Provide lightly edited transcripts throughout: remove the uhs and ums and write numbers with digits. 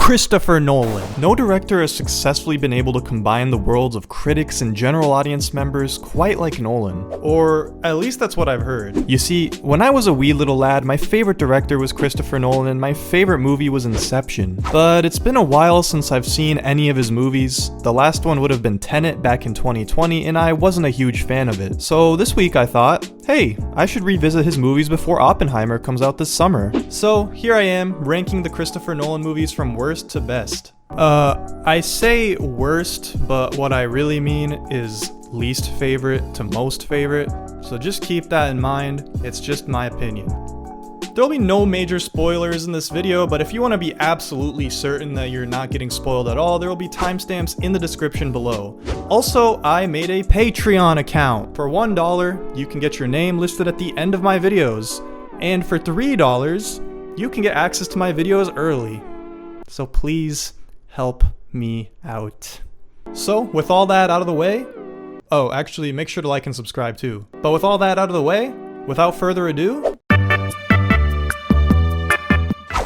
Christopher Nolan. No director has successfully been able to combine the worlds of critics and general audience members quite like Nolan. Or at least that's what I've heard. You see, when I was a wee little lad, my favorite director was Christopher Nolan and my favorite movie was Inception. But it's been a while since I've seen any of his movies. The last one would have been Tenet back in 2020 and I wasn't a huge fan of it. So this week I thought, hey, I should revisit his movies before Oppenheimer comes out this summer. So here I am, ranking the Christopher Nolan movies from worst to best. I say worst, but what I really mean is least favorite to most favorite. So just keep that in mind, it's just my opinion. There'll be no major spoilers in this video, but if you want to be absolutely certain that you're not getting spoiled at all, there will be timestamps in the description below. Also, I made a Patreon account. For $1, you can get your name listed at the end of my videos. And for $3, you can get access to my videos early. So please help me out. So, with all that out of the way, oh, actually, make sure to like and subscribe too. But with all that out of the way, without further ado,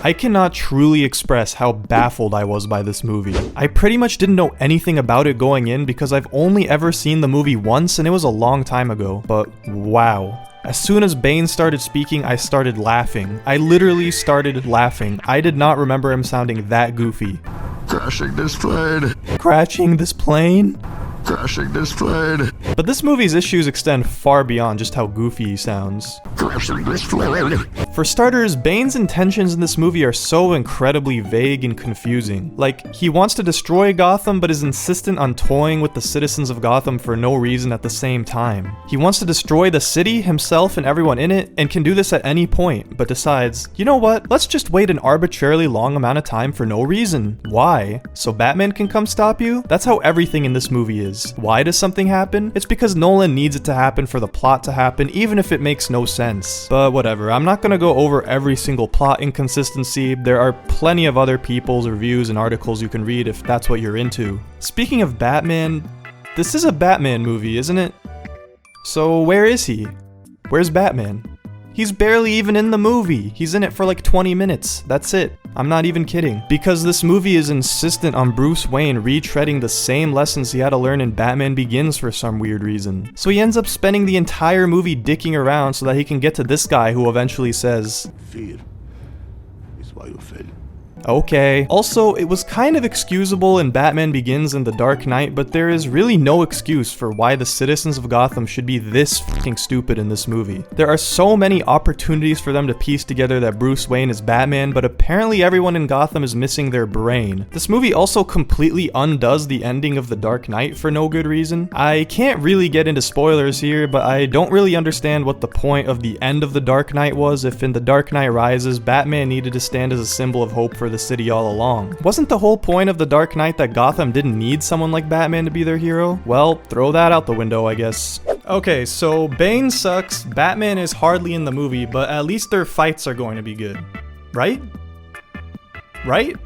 I cannot truly express how baffled I was by this movie. I pretty much didn't know anything about it going in because I've only ever seen the movie once and it was a long time ago. But wow. As soon as Bane started speaking, I started laughing. I literally started laughing. I did not remember him sounding that goofy. Crashing this plane. Crashing this plane? Crashing this plane. But this movie's issues extend far beyond just how goofy he sounds. Crashing this plane. For starters, Bane's intentions in this movie are so incredibly vague and confusing. Like, he wants to destroy Gotham but is insistent on toying with the citizens of Gotham for no reason at the same time. He wants to destroy the city, himself, and everyone in it, and can do this at any point, but decides, you know what, let's just wait an arbitrarily long amount of time for no reason. Why? So Batman can come stop you? That's how everything in this movie is. Why does something happen? It's because Nolan needs it to happen for the plot to happen, even if it makes no sense. But whatever, I'm not gonna go over every single plot inconsistency. There are plenty of other people's reviews and articles you can read if that's what you're into. Speaking of Batman, this is a Batman movie, isn't it? So where is he? Where's Batman? He's barely even in the movie. He's in it for like 20 minutes. That's it. I'm not even kidding. Because this movie is insistent on Bruce Wayne retreading the same lessons he had to learn in Batman Begins for some weird reason. So he ends up spending the entire movie dicking around so that he can get to this guy who eventually says, Fear is why you fail. Okay. Also, it was kind of excusable in Batman Begins and The Dark Knight, but there is really no excuse for why the citizens of Gotham should be this fucking stupid in this movie. There are so many opportunities for them to piece together that Bruce Wayne is Batman, but apparently everyone in Gotham is missing their brain. This movie also completely undoes the ending of The Dark Knight for no good reason. I can't really get into spoilers here, but I don't really understand what the point of the end of The Dark Knight was if in The Dark Knight Rises, Batman needed to stand as a symbol of hope for the city all along. Wasn't the whole point of The Dark Knight that Gotham didn't need someone like Batman to be their hero? Well, throw that out the window, I guess. Okay, so Bane sucks, Batman is hardly in the movie, but at least their fights are going to be good. Right? Right?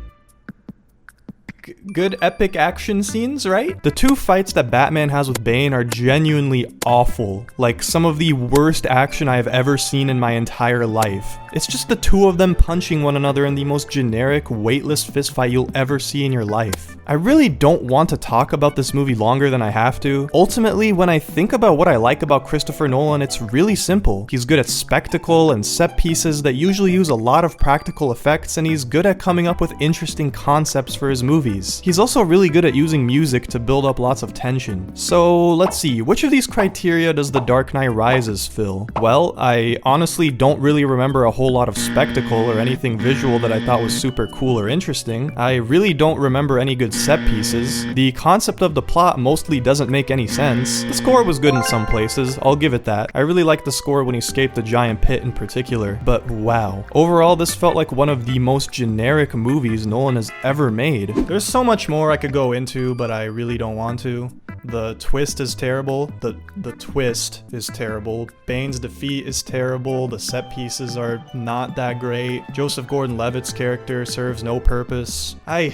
Good epic action scenes, right? The two fights that Batman has with Bane are genuinely awful. Like some of the worst action I have ever seen in my entire life. It's just the two of them punching one another in the most generic, weightless fistfight you'll ever see in your life. I really don't want to talk about this movie longer than I have to. Ultimately, when I think about what I like about Christopher Nolan, it's really simple. He's good at spectacle and set pieces that usually use a lot of practical effects, and he's good at coming up with interesting concepts for his movies. He's also really good at using music to build up lots of tension. So let's see, which of these criteria does The Dark Knight Rises fill? Well, I honestly don't really remember a whole lot of spectacle or anything visual that I thought was super cool or interesting. I really don't remember any good set pieces. The concept of the plot mostly doesn't make any sense. The score was good in some places, I'll give it that. I really liked the score when he escaped the giant pit in particular, but wow. Overall, this felt like one of the most generic movies Nolan has ever made. There's so much more I could go into, but I really don't want to. The twist is terrible. The twist is terrible. Bane's defeat is terrible. The set pieces are not that great. Joseph Gordon-Levitt's character serves no purpose. I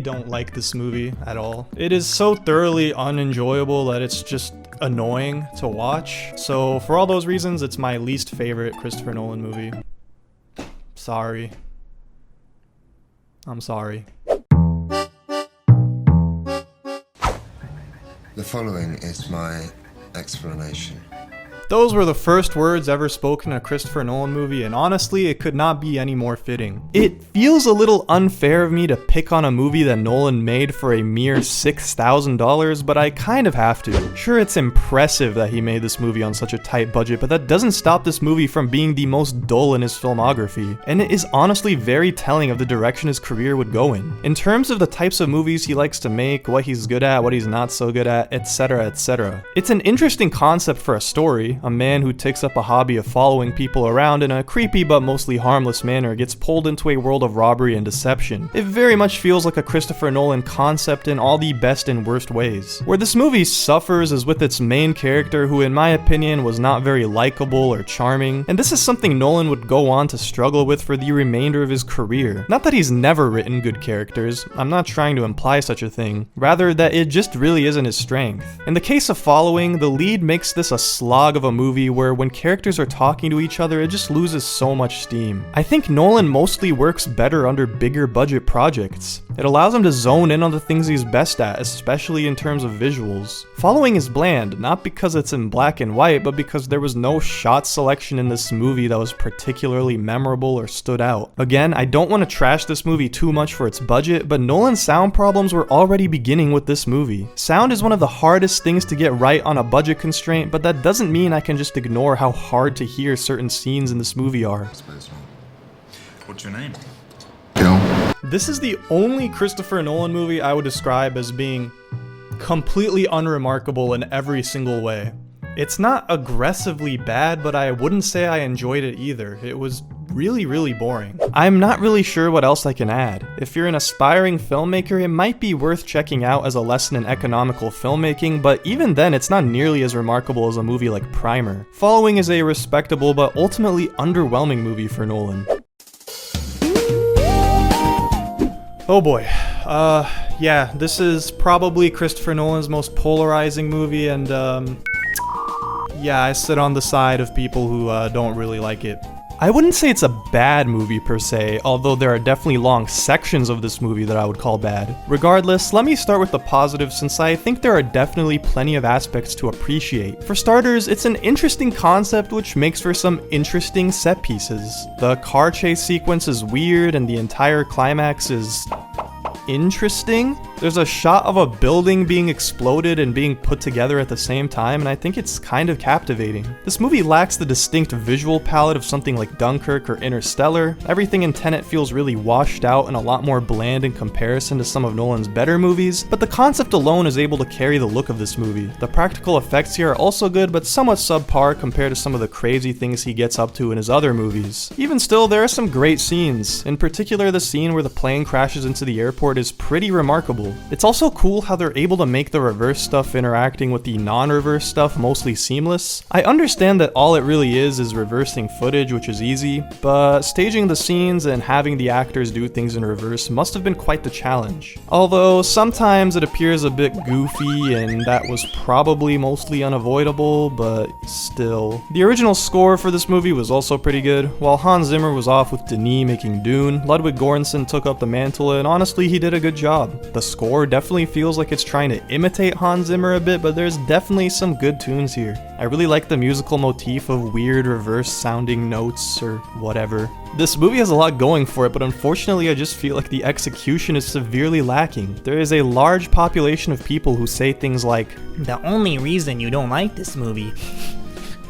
don't like this movie at all. It is so thoroughly unenjoyable that it's just annoying to watch. So for all those reasons, it's my least favorite Christopher Nolan movie. Sorry. I'm sorry. The following is my explanation. Those were the first words ever spoken in a Christopher Nolan movie, and honestly, it could not be any more fitting. It feels a little unfair of me to pick on a movie that Nolan made for a mere $6,000, but I kind of have to. Sure, it's impressive that he made this movie on such a tight budget, but that doesn't stop this movie from being the most dull in his filmography, and it is honestly very telling of the direction his career would go in. In terms of the types of movies he likes to make, what he's good at, what he's not so good at, etc, etc. It's an interesting concept for a story. A man who takes up a hobby of following people around in a creepy but mostly harmless manner gets pulled into a world of robbery and deception. It very much feels like a Christopher Nolan concept in all the best and worst ways. Where this movie suffers is with its main character, who in my opinion was not very likable or charming, and this is something Nolan would go on to struggle with for the remainder of his career. Not that he's never written good characters, I'm not trying to imply such a thing, rather that it just really isn't his strength. In the case of Following, the lead makes this a slog of a movie where when characters are talking to each other, it just loses so much steam. I think Nolan mostly works better under bigger budget projects. It allows him to zone in on the things he's best at, especially in terms of visuals. Following is bland, not because it's in black and white, but because there was no shot selection in this movie that was particularly memorable or stood out. Again, I don't want to trash this movie too much for its budget, but Nolan's sound problems were already beginning with this movie. Sound is one of the hardest things to get right on a budget constraint, but that doesn't mean I can just ignore how hard to hear certain scenes in this movie are. What's your name? Gil. This is the only Christopher Nolan movie I would describe as being completely unremarkable in every single way. It's not aggressively bad, but I wouldn't say I enjoyed it either. It was really boring. I'm not really sure what else I can add. If you're an aspiring filmmaker, it might be worth checking out as a lesson in economical filmmaking, but even then it's not nearly as remarkable as a movie like Primer. Following is a respectable but ultimately underwhelming movie for Nolan. Oh boy. Yeah, this is probably Christopher Nolan's most polarizing movie, and yeah, I sit on the side of people who don't really like it. I wouldn't say it's a bad movie per se, although there are definitely long sections of this movie that I would call bad. Regardless, let me start with the positives, since I think there are definitely plenty of aspects to appreciate. For starters, it's an interesting concept which makes for some interesting set pieces. The car chase sequence is weird, and the entire climax is interesting. There's a shot of a building being exploded and being put together at the same time, and I think it's kind of captivating. This movie lacks the distinct visual palette of something like Dunkirk or Interstellar. Everything in Tenet feels really washed out and a lot more bland in comparison to some of Nolan's better movies, but the concept alone is able to carry the look of this movie. The practical effects here are also good, but somewhat subpar compared to some of the crazy things he gets up to in his other movies. Even still, there are some great scenes. In particular, the scene where the plane crashes into the airport is pretty remarkable. It's also cool how they're able to make the reverse stuff interacting with the non-reverse stuff mostly seamless. I understand that all it really is reversing footage, which is easy, but staging the scenes and having the actors do things in reverse must have been quite the challenge. Although sometimes it appears a bit goofy, and that was probably mostly unavoidable, but still. The original score for this movie was also pretty good. While Hans Zimmer was off with Denis making Dune, Ludwig Göransson took up the mantle, and honestly he did a good job. The score definitely feels like it's trying to imitate Hans Zimmer a bit, but there's definitely some good tunes here. I really like the musical motif of weird reverse sounding notes or whatever. This movie has a lot going for it, but unfortunately I just feel like the execution is severely lacking. There is a large population of people who say things like, "The only reason you don't like this movie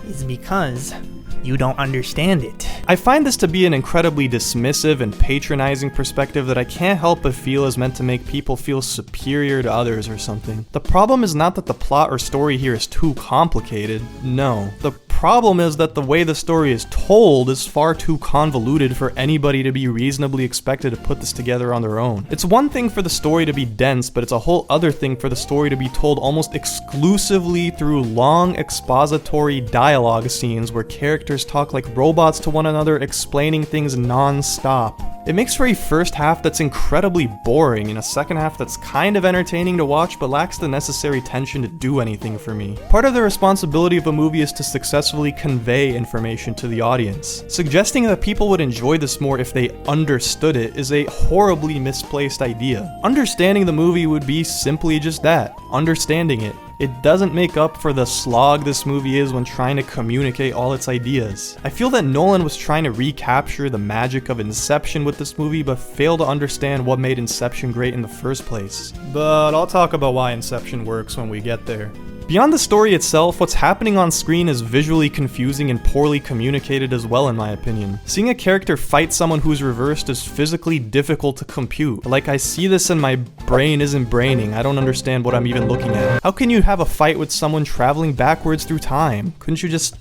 is because you don't understand it." I find this to be an incredibly dismissive and patronizing perspective that I can't help but feel is meant to make people feel superior to others or something. The problem is not that the plot or story here is too complicated. No. The problem is that the way the story is told is far too convoluted for anybody to be reasonably expected to put this together on their own. It's one thing for the story to be dense, but it's a whole other thing for the story to be told almost exclusively through long expository dialogue scenes where characters talk like robots to one another, explaining things non-stop. It makes for a first half that's incredibly boring and a second half that's kind of entertaining to watch but lacks the necessary tension to do anything for me. Part of the responsibility of a movie is to successfully convey information to the audience. Suggesting that people would enjoy this more if they understood it is a horribly misplaced idea. Understanding the movie would be simply just that, understanding it. It doesn't make up for the slog this movie is when trying to communicate all its ideas. I feel that Nolan was trying to recapture the magic of Inception with this movie but failed to understand what made Inception great in the first place. But I'll talk about why Inception works when we get there. Beyond the story itself, what's happening on screen is visually confusing and poorly communicated as well in my opinion. Seeing a character fight someone who's reversed is physically difficult to compute. Like, I see this and my brain isn't braining. I don't understand what I'm even looking at. How can you have a fight with someone traveling backwards through time? Couldn't you just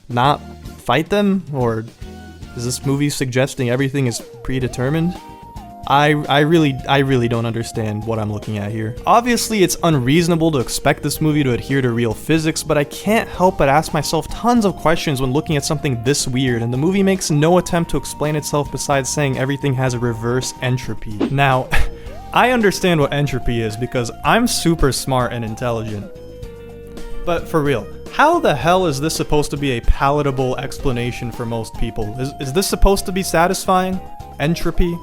not fight them? Or is this movie suggesting everything is predetermined? I really don't understand what I'm looking at here. Obviously, it's unreasonable to expect this movie to adhere to real physics, but I can't help but ask myself tons of questions when looking at something this weird, and the movie makes no attempt to explain itself besides saying everything has a reverse entropy. Now, I understand what entropy is because I'm super smart and intelligent. But for real, how the hell is this supposed to be a palatable explanation for most people? Is this supposed to be satisfying? Entropy?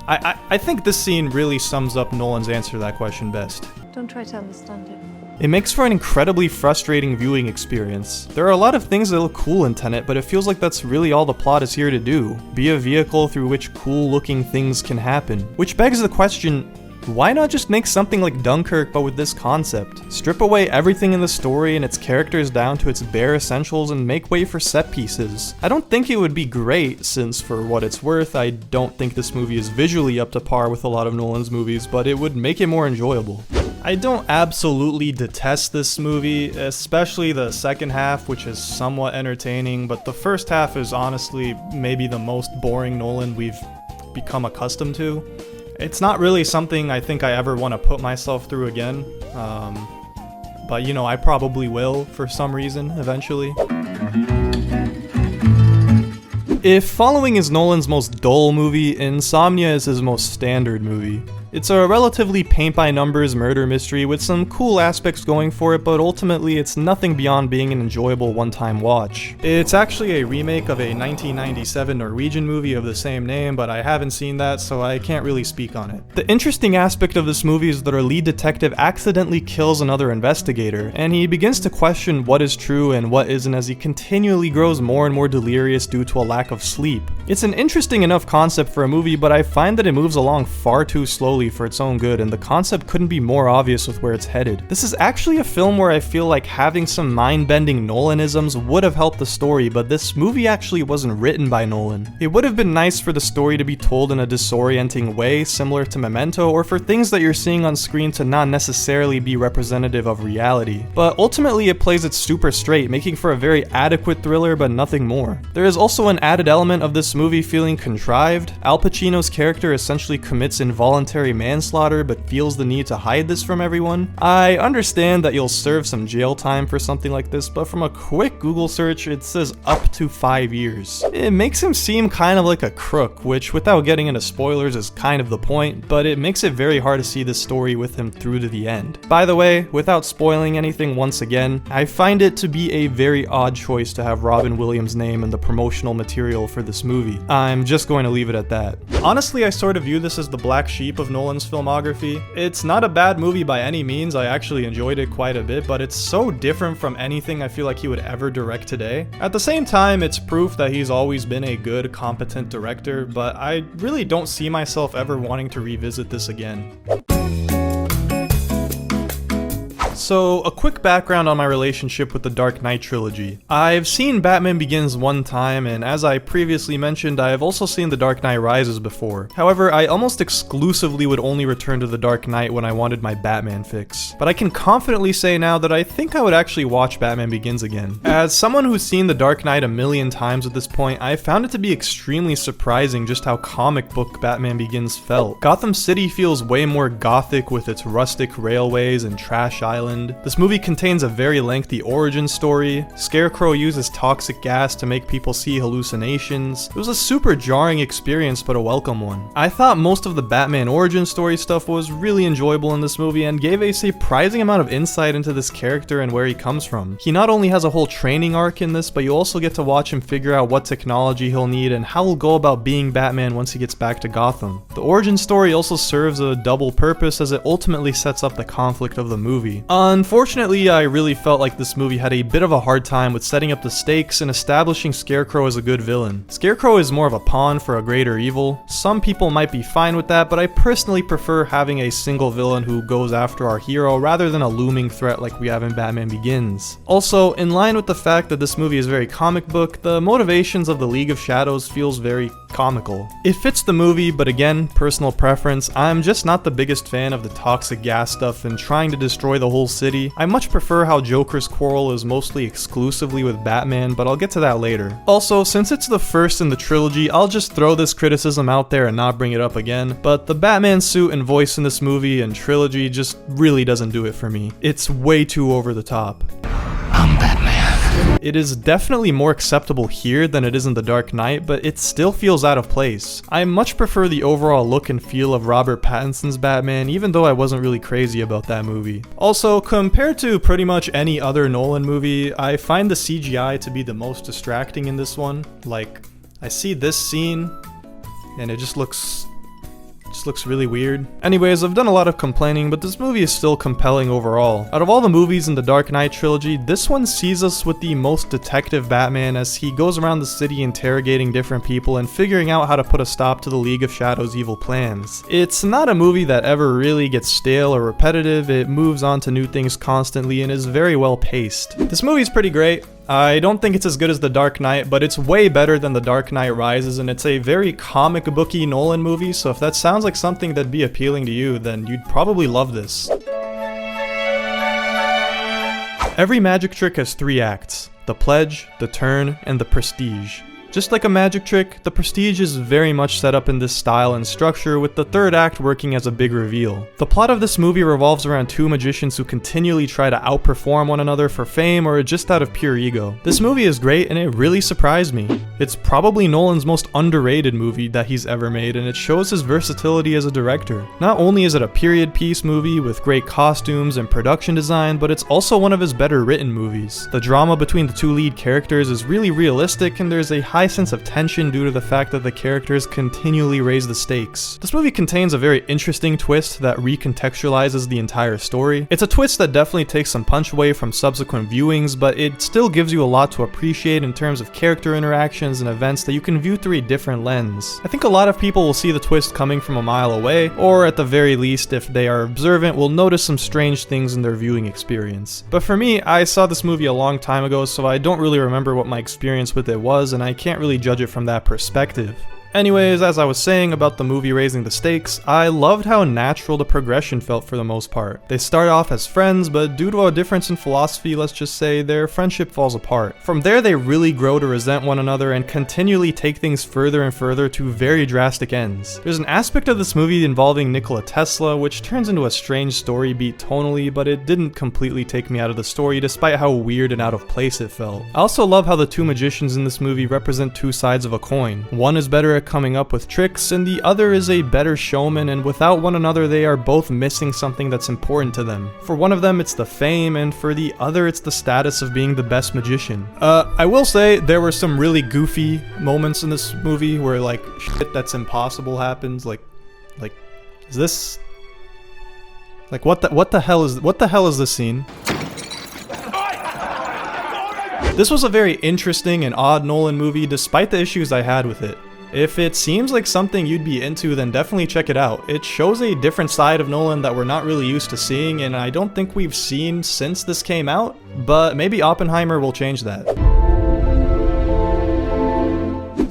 I think this scene really sums up Nolan's answer to that question best. Don't try to understand it. It makes for an incredibly frustrating viewing experience. There are a lot of things that look cool in Tenet, but it feels like that's really all the plot is here to do. Be a vehicle through which cool looking things can happen. Which begs the question, why not just make something like Dunkirk but with this concept? Strip away everything in the story and its characters down to its bare essentials and make way for set pieces. I don't think it would be great, since for what it's worth, I don't think this movie is visually up to par with a lot of Nolan's movies, but it would make it more enjoyable. I don't absolutely detest this movie, especially the second half, which is somewhat entertaining, but the first half is honestly maybe the most boring Nolan we've become accustomed to. It's not really something I think I ever want to put myself through again, but you know, I probably will for some reason eventually. If Following is Nolan's most dull movie, Insomnia is his most standard movie. It's a relatively paint-by-numbers murder mystery with some cool aspects going for it, but ultimately it's nothing beyond being an enjoyable one-time watch. It's actually a remake of a 1997 Norwegian movie of the same name, but I haven't seen that, so I can't really speak on it. The interesting aspect of this movie is that our lead detective accidentally kills another investigator, and he begins to question what is true and what isn't as he continually grows more and more delirious due to a lack of sleep. It's an interesting enough concept for a movie, but I find that it moves along far too slowly for its own good, and the concept couldn't be more obvious with where it's headed. This is actually a film where I feel like having some mind-bending Nolanisms would have helped the story, but this movie actually wasn't written by Nolan. It would have been nice for the story to be told in a disorienting way, similar to Memento, or for things that you're seeing on screen to not necessarily be representative of reality. But ultimately it plays it super straight, making for a very adequate thriller but nothing more. There is also an added element of this movie feeling contrived. Al Pacino's character essentially commits involuntary manslaughter but feels the need to hide this from everyone. I understand that you'll serve some jail time for something like this, but from a quick Google search it says up to 5 years. It makes him seem kind of like a crook, which without getting into spoilers is kind of the point, but it makes it very hard to see this story with him through to the end. By the way, without spoiling anything once again, I find it to be a very odd choice to have Robin Williams' name in the promotional material for this movie. I'm just going to leave it at that. Honestly, I sort of view this as the black sheep of Nolan's filmography. It's not a bad movie by any means, I actually enjoyed it quite a bit, but it's so different from anything I feel like he would ever direct today. At the same time, it's proof that he's always been a good, competent director, but I really don't see myself ever wanting to revisit this again. So, a quick background on my relationship with the Dark Knight trilogy. I've seen Batman Begins one time, and as I previously mentioned, I have also seen The Dark Knight Rises before. However, I almost exclusively would only return to The Dark Knight when I wanted my Batman fix. But I can confidently say now that I think I would actually watch Batman Begins again. As someone who's seen The Dark Knight a million times at this point, I found it to be extremely surprising just how comic book Batman Begins felt. Gotham City feels way more gothic with its rustic railways and trash islands, island. This movie contains a very lengthy origin story. Scarecrow uses toxic gas to make people see hallucinations. It was a super jarring experience, but a welcome one. I thought most of the Batman origin story stuff was really enjoyable in this movie and gave a surprising amount of insight into this character and where he comes from. He not only has a whole training arc in this, but you also get to watch him figure out what technology he'll need and how he'll go about being Batman once he gets back to Gotham. The origin story also serves a double purpose as it ultimately sets up the conflict of the movie. Unfortunately, I really felt like this movie had a bit of a hard time with setting up the stakes and establishing Scarecrow as a good villain. Scarecrow is more of a pawn for a greater evil. Some people might be fine with that, but I personally prefer having a single villain who goes after our hero rather than a looming threat like we have in Batman Begins. Also, in line with the fact that this movie is very comic book, the motivations of the League of Shadows feels very comical. It fits the movie, but again, personal preference, I'm just not the biggest fan of the toxic gas stuff and trying to destroy the whole city. I much prefer how Joker's quarrel is mostly exclusively with Batman, but I'll get to that later. Also, since it's the first in the trilogy, I'll just throw this criticism out there and not bring it up again, but the Batman suit and voice in this movie and trilogy just really doesn't do it for me. It's way too over the top. I'm Batman. It is definitely more acceptable here than it is in The Dark Knight, but it still feels out of place. I much prefer the overall look and feel of Robert Pattinson's Batman, even though I wasn't really crazy about that movie. Also, compared to pretty much any other Nolan movie, I find the CGI to be the most distracting in this one. Like, I see this scene, and it just looks really weird. Anyways, I've done a lot of complaining, but this movie is still compelling overall. Out of all the movies in the Dark Knight trilogy, this one sees us with the most detective Batman as he goes around the city interrogating different people and figuring out how to put a stop to the League of Shadows' evil plans. It's not a movie that ever really gets stale or repetitive, it moves on to new things constantly and is very well paced. This movie's pretty great. I don't think it's as good as The Dark Knight, but it's way better than The Dark Knight Rises, and it's a very comic booky Nolan movie, so if that sounds like something that'd be appealing to you, then you'd probably love this. Every magic trick has 3 acts: the pledge, the turn, and the prestige. Just like a magic trick, the prestige is very much set up in this style and structure, with the 3rd act working as a big reveal. The plot of this movie revolves around 2 magicians who continually try to outperform one another for fame or just out of pure ego. This movie is great and it really surprised me. It's probably Nolan's most underrated movie that he's ever made, and it shows his versatility as a director. Not only is it a period piece movie with great costumes and production design, but it's also one of his better written movies. The drama between the 2 lead characters is really realistic, and there's a high sense of tension due to the fact that the characters continually raise the stakes. This movie contains a very interesting twist that recontextualizes the entire story. It's a twist that definitely takes some punch away from subsequent viewings, but it still gives you a lot to appreciate in terms of character interactions and events that you can view through a different lens. I think a lot of people will see the twist coming from a mile away, or at the very least, if they are observant, will notice some strange things in their viewing experience. But for me, I saw this movie a long time ago, so I don't really remember what my experience with it was, and I can't really judge it from that perspective. Anyways, as I was saying about the movie raising the stakes, I loved how natural the progression felt for the most part. They start off as friends, but due to a difference in philosophy, let's just say, their friendship falls apart. From there, they really grow to resent one another and continually take things further and further to very drastic ends. There's an aspect of this movie involving Nikola Tesla, which turns into a strange story beat tonally, but it didn't completely take me out of the story despite how weird and out of place it felt. I also love how the 2 magicians in this movie represent 2 sides of a coin. One is better at coming up with tricks, and the other is a better showman, and without one another they are both missing something that's important to them. For one of them it's the fame, and for the other it's the status of being the best magician. I will say there were some really goofy moments in this movie where like shit that's impossible happens, like is this like what the hell is this scene? This was a very interesting and odd Nolan movie despite the issues I had with it. If it seems like something you'd be into, then definitely check it out. It shows a different side of Nolan that we're not really used to seeing, and I don't think we've seen since this came out, but maybe Oppenheimer will change that.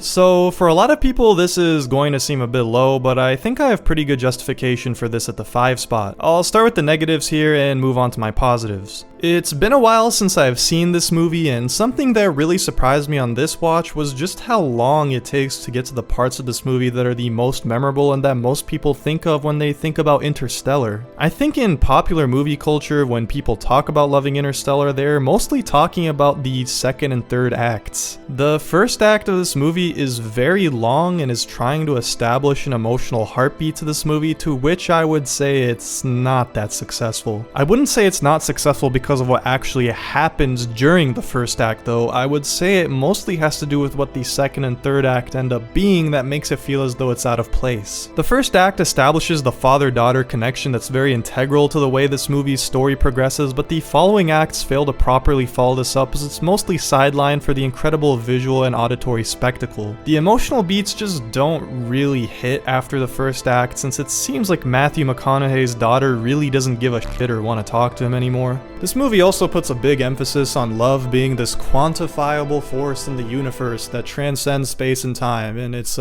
So, for a lot of people this is going to seem a bit low, but I think I have pretty good justification for this at the 5 spot. I'll start with the negatives here and move on to my positives. It's been a while since I've seen this movie, and something that really surprised me on this watch was just how long it takes to get to the parts of this movie that are the most memorable and that most people think of when they think about Interstellar. I think in popular movie culture, when people talk about loving Interstellar, they're mostly talking about the second and third acts. The first act of this movie is very long and is trying to establish an emotional heartbeat to this movie, to which I would say it's not that successful. I wouldn't say it's not successful because of what actually happens during the first act though. I would say it mostly has to do with what the second and third act end up being that makes it feel as though it's out of place. The first act establishes the father-daughter connection that's very integral to the way this movie's story progresses, but the following acts fail to properly follow this up as it's mostly sidelined for the incredible visual and auditory spectacle. The emotional beats just don't really hit after the first act, since it seems like Matthew McConaughey's daughter really doesn't give a shit or want to talk to him anymore. This movie also puts a big emphasis on love being this quantifiable force in the universe that transcends space and time, and it's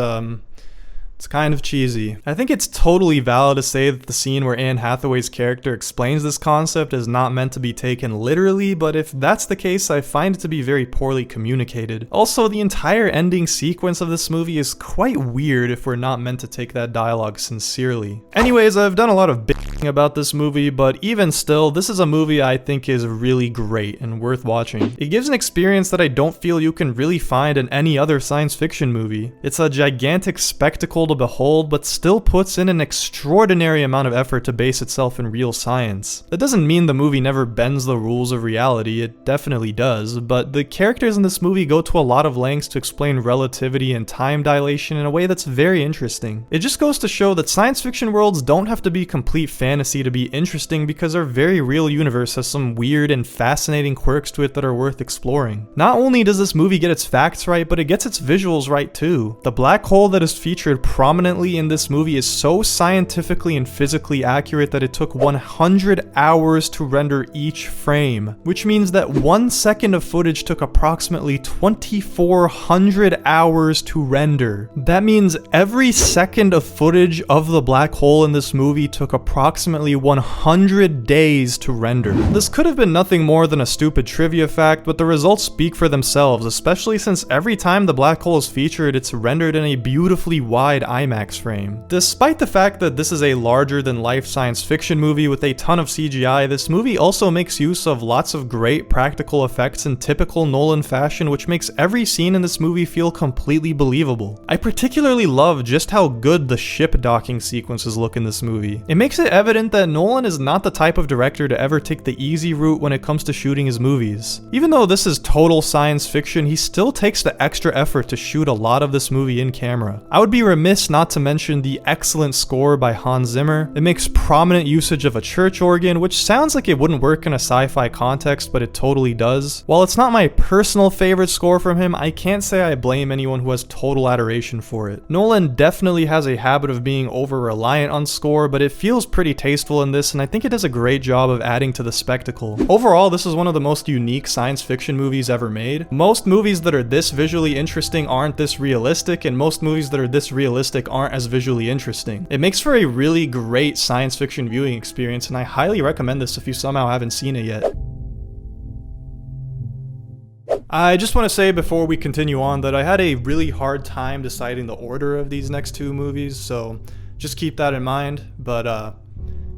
kind of cheesy. I think it's totally valid to say that the scene where Anne Hathaway's character explains this concept is not meant to be taken literally, but if that's the case, I find it to be very poorly communicated. Also, the entire ending sequence of this movie is quite weird if we're not meant to take that dialogue sincerely. Anyways, I've done a lot of bitching about this movie, but even still, this is a movie I think is really great and worth watching. It gives an experience that I don't feel you can really find in any other science fiction movie. It's a gigantic spectacle to behold, but still puts in an extraordinary amount of effort to base itself in real science. That doesn't mean the movie never bends the rules of reality, it definitely does, but the characters in this movie go to a lot of lengths to explain relativity and time dilation in a way that's very interesting. It just goes to show that science fiction worlds don't have to be complete fantasy to be interesting, because our very real universe has some weird and fascinating quirks to it that are worth exploring. Not only does this movie get its facts right, but it gets its visuals right too. The black hole that is featured prominently in this movie is so scientifically and physically accurate that it took 100 hours to render each frame, which means that 1 second of footage took approximately 2,400 hours to render. That means every second of footage of the black hole in this movie took approximately 100 days to render. This could have been nothing more than a stupid trivia fact, but the results speak for themselves, especially since every time the black hole is featured, it's rendered in a beautifully wide IMAX frame. Despite the fact that this is a larger-than-life science fiction movie with a ton of CGI, this movie also makes use of lots of great practical effects in typical Nolan fashion, which makes every scene in this movie feel completely believable. I particularly love just how good the ship docking sequences look in this movie. It makes it evident that Nolan is not the type of director to ever take the easy route when it comes to shooting his movies. Even though this is total science fiction, he still takes the extra effort to shoot a lot of this movie in camera. I would be remiss not to mention the excellent score by Hans Zimmer. It makes prominent usage of a church organ, which sounds like it wouldn't work in a sci-fi context, but it totally does. While it's not my personal favorite score from him, I can't say I blame anyone who has total adoration for it. Nolan definitely has a habit of being over-reliant on score, but it feels pretty tasteful in this, and I think it does a great job of adding to the spectacle. Overall, this is one of the most unique science fiction movies ever made. Most movies that are this visually interesting aren't this realistic, and most movies that are this realistic aren't as visually interesting. It makes for a really great science fiction viewing experience, and I highly recommend this if you somehow haven't seen it yet. I just want to say before we continue on that I had a really hard time deciding the order of these next two movies, so just keep that in mind, but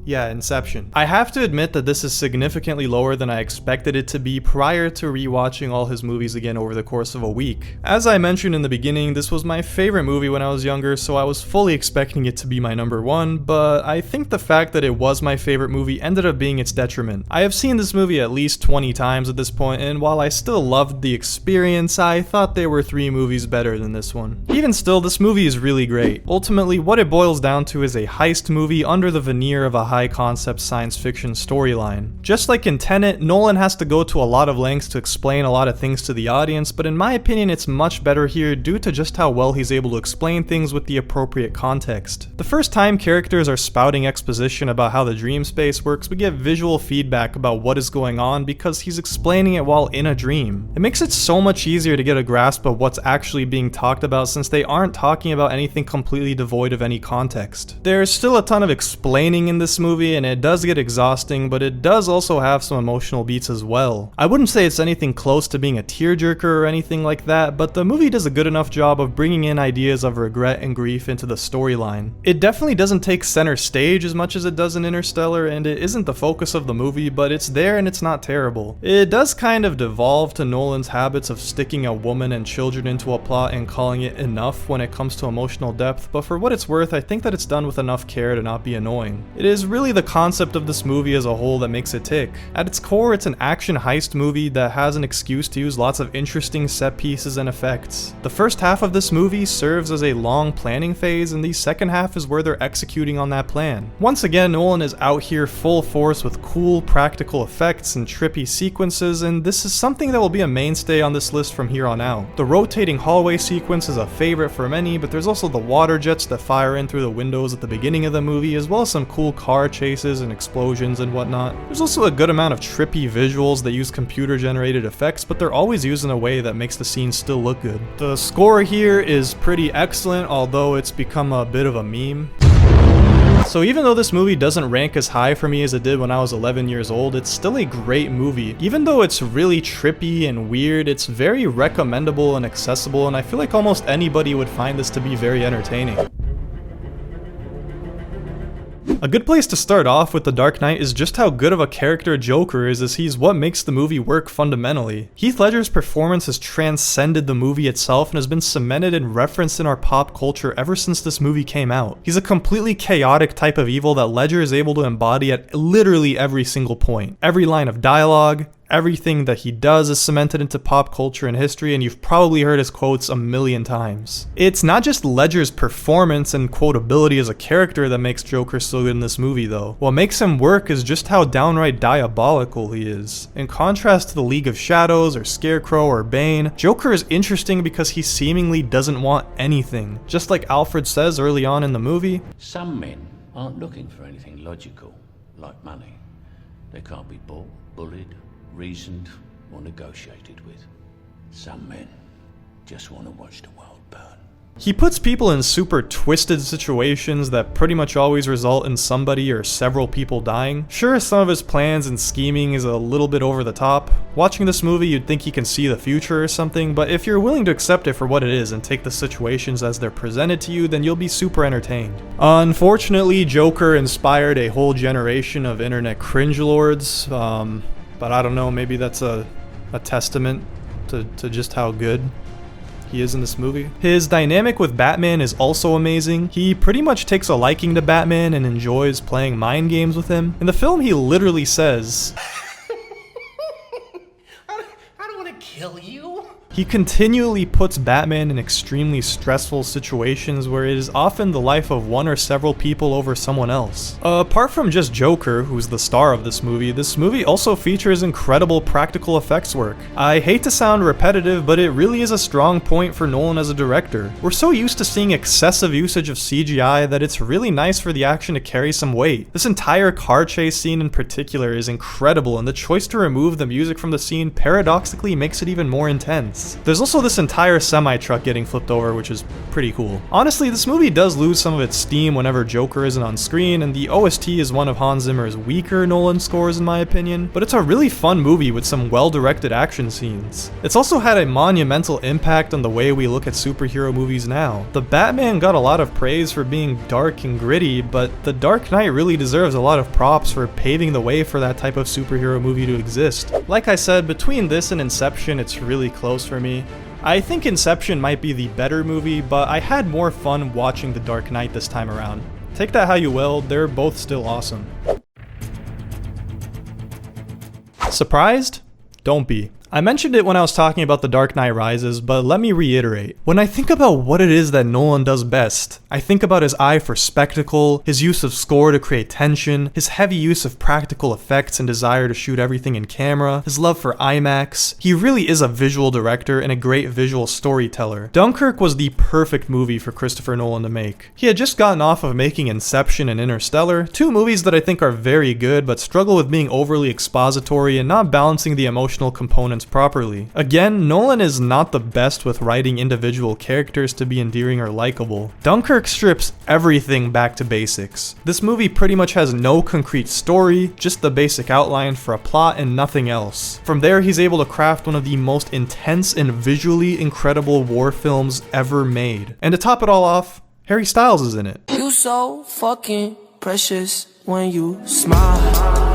yeah, Inception. I have to admit that this is significantly lower than I expected it to be prior to rewatching all his movies again over the course of a week. As I mentioned in the beginning, this was my favorite movie when I was younger, so I was fully expecting it to be my number one, but I think the fact that it was my favorite movie ended up being its detriment. I have seen this movie at least 20 times at this point, and while I still loved the experience, I thought there were 3 movies better than this one. Even still, this movie is really great. Ultimately, what it boils down to is a heist movie under the veneer of a high-concept science fiction storyline. Just like in Tenet, Nolan has to go to a lot of lengths to explain a lot of things to the audience, but in my opinion it's much better here due to just how well he's able to explain things with the appropriate context. The first time characters are spouting exposition about how the dream space works, we get visual feedback about what is going on because he's explaining it while in a dream. It makes it so much easier to get a grasp of what's actually being talked about since they aren't talking about anything completely devoid of any context. There's still a ton of explaining in this movie and it does get exhausting, but it does also have some emotional beats as well. I wouldn't say it's anything close to being a tearjerker or anything like that, but the movie does a good enough job of bringing in ideas of regret and grief into the storyline. It definitely doesn't take center stage as much as it does in Interstellar, and it isn't the focus of the movie, but it's there and it's not terrible. It does kind of devolve to Nolan's habits of sticking a woman and children into a plot and calling it enough when it comes to emotional depth, but for what it's worth, I think that it's done with enough care to not be annoying. It is really the concept of this movie as a whole that makes it tick. At its core, it's an action heist movie that has an excuse to use lots of interesting set pieces and effects. The first half of this movie serves as a long planning phase, and the second half is where they're executing on that plan. Once again, Nolan is out here full force with cool practical effects and trippy sequences, and this is something that will be a mainstay on this list from here on out. The rotating hallway sequence is a favorite for many, but there's also the water jets that fire in through the windows at the beginning of the movie, as well as some cool car chases and explosions and whatnot. There's also a good amount of trippy visuals that use computer generated effects, but they're always used in a way that makes the scene still look good. The score here is pretty excellent, although it's become a bit of a meme. So even though this movie doesn't rank as high for me as it did when I was 11 years old, it's still a great movie. Even though it's really trippy and weird, it's very recommendable and accessible, and I feel like almost anybody would find this to be very entertaining. A good place to start off with The Dark Knight is just how good of a character Joker is, as he's what makes the movie work fundamentally. Heath Ledger's performance has transcended the movie itself and has been cemented and referenced in our pop culture ever since this movie came out. He's a completely chaotic type of evil that Ledger is able to embody at literally every single point. Every line of dialogue, everything that he does is cemented into pop culture and history, and you've probably heard his quotes a million times. It's not just Ledger's performance and quotability as a character that makes Joker so good in this movie though. What makes him work is just how downright diabolical he is. In contrast to the League of Shadows or Scarecrow or Bane, Joker is interesting because he seemingly doesn't want anything. Just like Alfred says early on in the movie, some men aren't looking for anything logical, like money. They can't be bought, bullied, reasoned, or negotiated with. Some men just want to watch the world burn. he puts people in super twisted situations that pretty much always result in somebody or several people dying. Sure, some of his plans and scheming is a little bit over the top. Watching this movie, you'd think he can see the future or something, but if you're willing to accept it for what it is and take the situations as they're presented to you, then you'll be super entertained. Unfortunately, Joker inspired a whole generation of internet cringelords, but I don't know, maybe that's a testament to just how good he is in this movie. His dynamic with Batman is also amazing. He pretty much takes a liking to Batman and enjoys playing mind games with him. In the film, he literally says, I don't want to kill you. he continually puts Batman in extremely stressful situations where it is often the life of one or several people over someone else. Apart from just Joker, who's the star of this movie also features incredible practical effects work. I hate to sound repetitive, but it really is a strong point for Nolan as a director. We're so used to seeing excessive usage of CGI that it's really nice for the action to carry some weight. This entire car chase scene in particular is incredible, and the choice to remove the music from the scene paradoxically makes it even more intense. There's also this entire semi-truck getting flipped over, which is pretty cool. Honestly, this movie does lose some of its steam whenever Joker isn't on screen, and the OST is one of Hans Zimmer's weaker Nolan scores in my opinion, but it's a really fun movie with some well-directed action scenes. It's also had a monumental impact on the way we look at superhero movies now. The Batman got a lot of praise for being dark and gritty, but The Dark Knight really deserves a lot of props for paving the way for that type of superhero movie to exist. Like I said, between this and Inception, it's really close for me. I think Inception might be the better movie, but I had more fun watching The Dark Knight this time around. Take that how you will, they're both still awesome. Surprised? Don't be. I mentioned it when I was talking about The Dark Knight Rises, but let me reiterate. When I think about what it is that Nolan does best, I think about his eye for spectacle, his use of score to create tension, his heavy use of practical effects and desire to shoot everything in camera, his love for IMAX. He really is a visual director and a great visual storyteller. Dunkirk was the perfect movie for Christopher Nolan to make. He had just gotten off of making Inception and Interstellar, two movies that I think are very good but struggle with being overly expository and not balancing the emotional components storylines properly. Again, Nolan is not the best with writing individual characters to be endearing or likable. Dunkirk strips everything back to basics. This movie pretty much has no concrete story, just the basic outline for a plot and nothing else. From there, he's able to craft one of the most intense and visually incredible war films ever made. And to top it all off, Harry Styles is in it. You so fucking precious when you smile.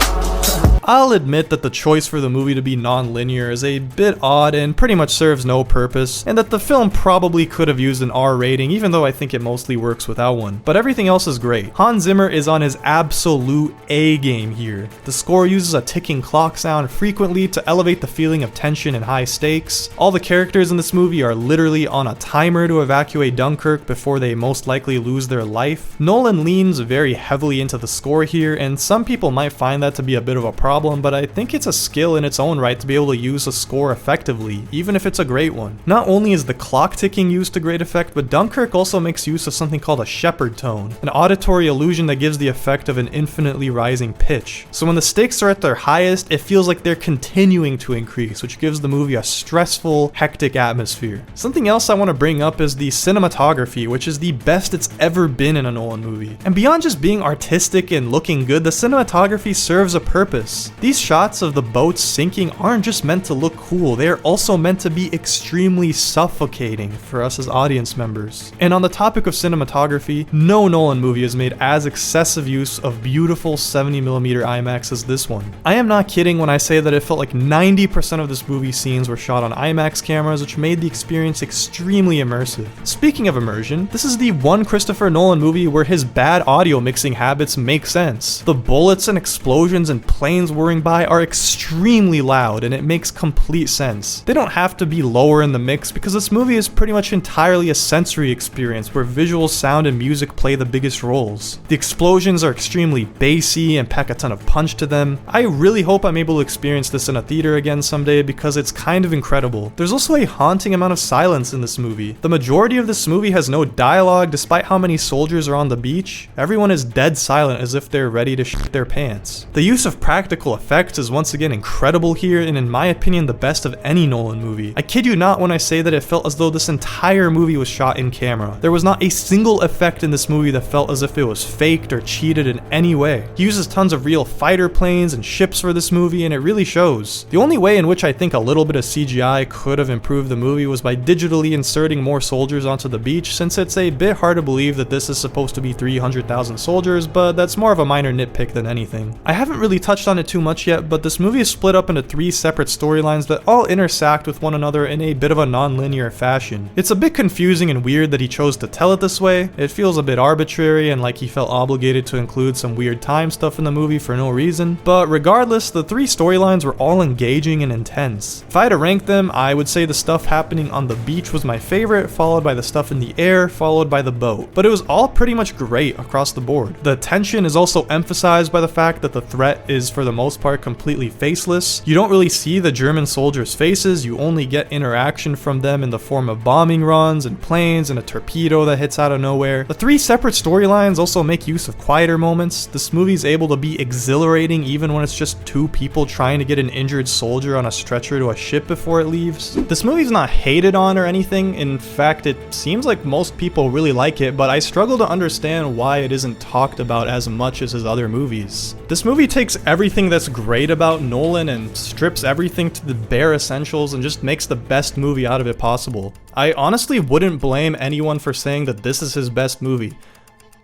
I'll admit that the choice for the movie to be non-linear is a bit odd and pretty much serves no purpose, and that the film probably could have used an R rating, even though I think it mostly works without one. But everything else is great. Hans Zimmer is on his absolute A game here. The score uses a ticking clock sound frequently to elevate the feeling of tension and high stakes. All the characters in this movie are literally on a timer to evacuate Dunkirk before they most likely lose their life. Nolan leans very heavily into the score here, and some people might find that to be a bit of a problem, but I think it's a skill in its own right to be able to use a score effectively, even if it's a great one. Not only is the clock ticking used to great effect, but Dunkirk also makes use of something called a shepherd tone, an auditory illusion that gives the effect of an infinitely rising pitch. So when the stakes are at their highest, it feels like they're continuing to increase, which gives the movie a stressful, hectic atmosphere. Something else I want to bring up is the cinematography, which is the best it's ever been in a Nolan movie. And beyond just being artistic and looking good, the cinematography serves a purpose. These shots of the boats sinking aren't just meant to look cool, they are also meant to be extremely suffocating for us as audience members. And on the topic of cinematography, no Nolan movie has made as excessive use of beautiful 70mm IMAX as this one. I am not kidding when I say that it felt like 90% of this movie's scenes were shot on IMAX cameras, which made the experience extremely immersive. Speaking of immersion, this is the one Christopher Nolan movie where his bad audio mixing habits make sense. The bullets and explosions and planes whirring by are extremely loud, and it makes complete sense. They don't have to be lower in the mix because this movie is pretty much entirely a sensory experience where visual sound and music play the biggest roles. The explosions are extremely bassy and pack a ton of punch to them. I really hope I'm able to experience this in a theater again someday because it's kind of incredible. There's also a haunting amount of silence in this movie. The majority of this movie has no dialogue despite how many soldiers are on the beach. Everyone is dead silent as if they're ready to shit their pants. The use of practical effects is once again incredible here, and in my opinion the best of any Nolan movie. I kid you not when I say that it felt as though this entire movie was shot in camera. There was not a single effect in this movie that felt as if it was faked or cheated in any way. He uses tons of real fighter planes and ships for this movie, and it really shows. The only way in which I think a little bit of CGI could have improved the movie was by digitally inserting more soldiers onto the beach, since it's a bit hard to believe that this is supposed to be 300,000 soldiers, but that's more of a minor nitpick than anything. I haven't really touched on it too much yet, but this movie is split up into 3 separate storylines that all intersect with one another in a bit of a non-linear fashion. It's a bit confusing and weird that he chose to tell it this way. It feels a bit arbitrary and like he felt obligated to include some weird time stuff in the movie for no reason, but regardless, the 3 storylines were all engaging and intense. If I had to rank them, I would say the stuff happening on the beach was my favorite, followed by the stuff in the air, followed by the boat. But it was all pretty much great across the board. The tension is also emphasized by the fact that the threat is for the most part completely faceless. You don't really see the German soldiers' faces, you only get interaction from them in the form of bombing runs and planes and a torpedo that hits out of nowhere. The 3 separate storylines also make use of quieter moments. This movie is able to be exhilarating even when it's just 2 people trying to get an injured soldier on a stretcher to a ship before it leaves. This movie's not hated on or anything. In fact, it seems like most people really like it, but I struggle to understand why it isn't talked about as much as his other movies. This movie takes everything that's great about Nolan and strips everything to the bare essentials and just makes the best movie out of it possible. I honestly wouldn't blame anyone for saying that this is his best movie,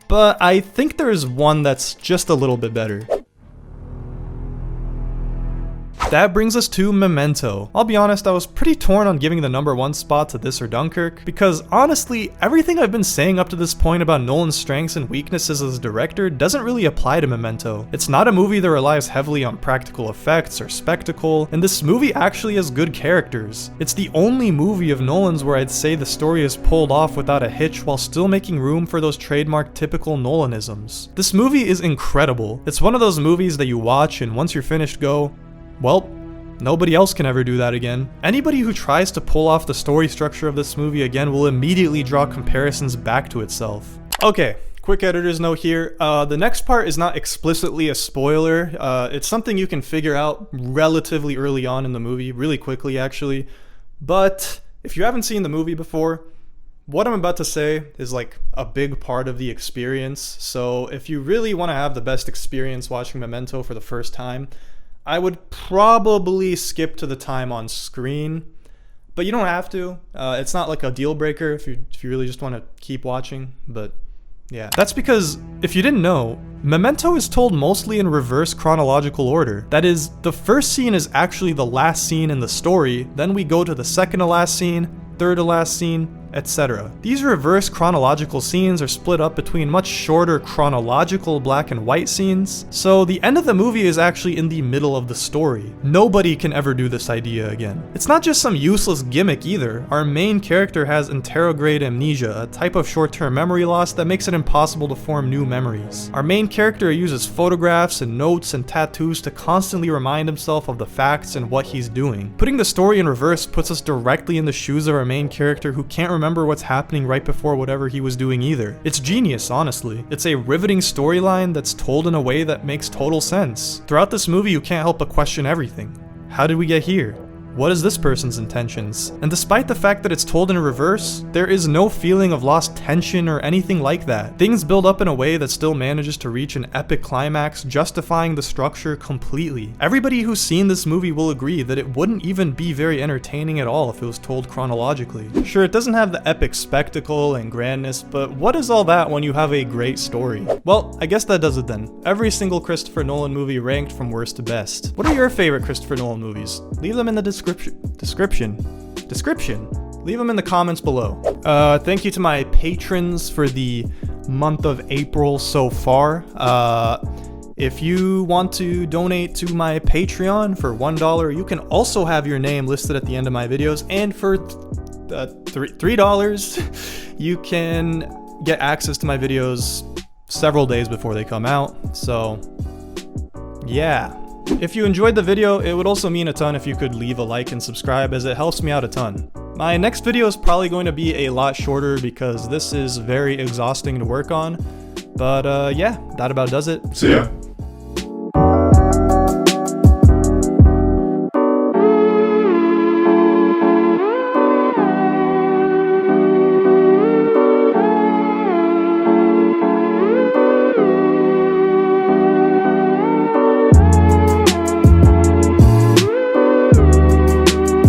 but I think there's one that's just a little bit better. That brings us to Memento. I'll be honest, I was pretty torn on giving the #1 spot to this or Dunkirk, because honestly, everything I've been saying up to this point about Nolan's strengths and weaknesses as a director doesn't really apply to Memento. It's not a movie that relies heavily on practical effects or spectacle, and this movie actually has good characters. It's the only movie of Nolan's where I'd say the story is pulled off without a hitch while still making room for those trademark typical Nolanisms. This movie is incredible. It's one of those movies that you watch and once you're finished go, well, nobody else can ever do that again. Anybody who tries to pull off the story structure of this movie again will immediately draw comparisons back to itself. Okay, Quick editor's note here. The next part is not explicitly a spoiler. It's something you can figure out relatively early on in the movie, really quickly actually. But if you haven't seen the movie before, what I'm about to say is like a big part of the experience. So if you really want to have the best experience watching Memento for the first time, I would probably skip to the time on screen. But you don't have to. It's not like a deal breaker if you really just want to keep watching. But yeah, that's because if you didn't know, Memento is told mostly in reverse chronological order. That is, the first scene is actually the last scene in the story, then we go to the second to last scene, third to last scene, etc. These reverse chronological scenes are split up between much shorter chronological black and white scenes, so the end of the movie is actually in the middle of the story. Nobody can ever do this idea again. It's not just some useless gimmick either. Our main character has interrograde amnesia, a type of short-term memory loss that makes it impossible to form new memories. Our main character uses photographs and notes and tattoos to constantly remind himself of the facts and what he's doing. Putting the story in reverse puts us directly in the shoes of our main character, who can't remember what's happening right before whatever he was doing either. It's genius, honestly. It's a riveting storyline that's told in a way that makes total sense. Throughout this movie, you can't help but question everything. How did we get here? What is this person's intentions? And despite the fact that it's told in reverse, there is no feeling of lost tension or anything like that. Things build up in a way that still manages to reach an epic climax, justifying the structure completely. Everybody who's seen this movie will agree that it wouldn't even be very entertaining at all if it was told chronologically. Sure, it doesn't have the epic spectacle and grandness, but what is all that when you have a great story? Well, I guess that does it then. Every single Christopher Nolan movie ranked from worst to best. What are your favorite Christopher Nolan movies? Leave them in the description. Leave them in the comments below. Thank you to my patrons for the month of April so far. If you want to donate to my Patreon for $1, you can also have your name listed at the end of my videos, and for $3 you can get access to my videos several days before they come out. So yeah. If you enjoyed the video, it would also mean a ton if you could leave a like and subscribe, as it helps me out a ton. My next video is probably going to be a lot shorter because this is very exhausting to work on. But yeah, that about does it. See ya.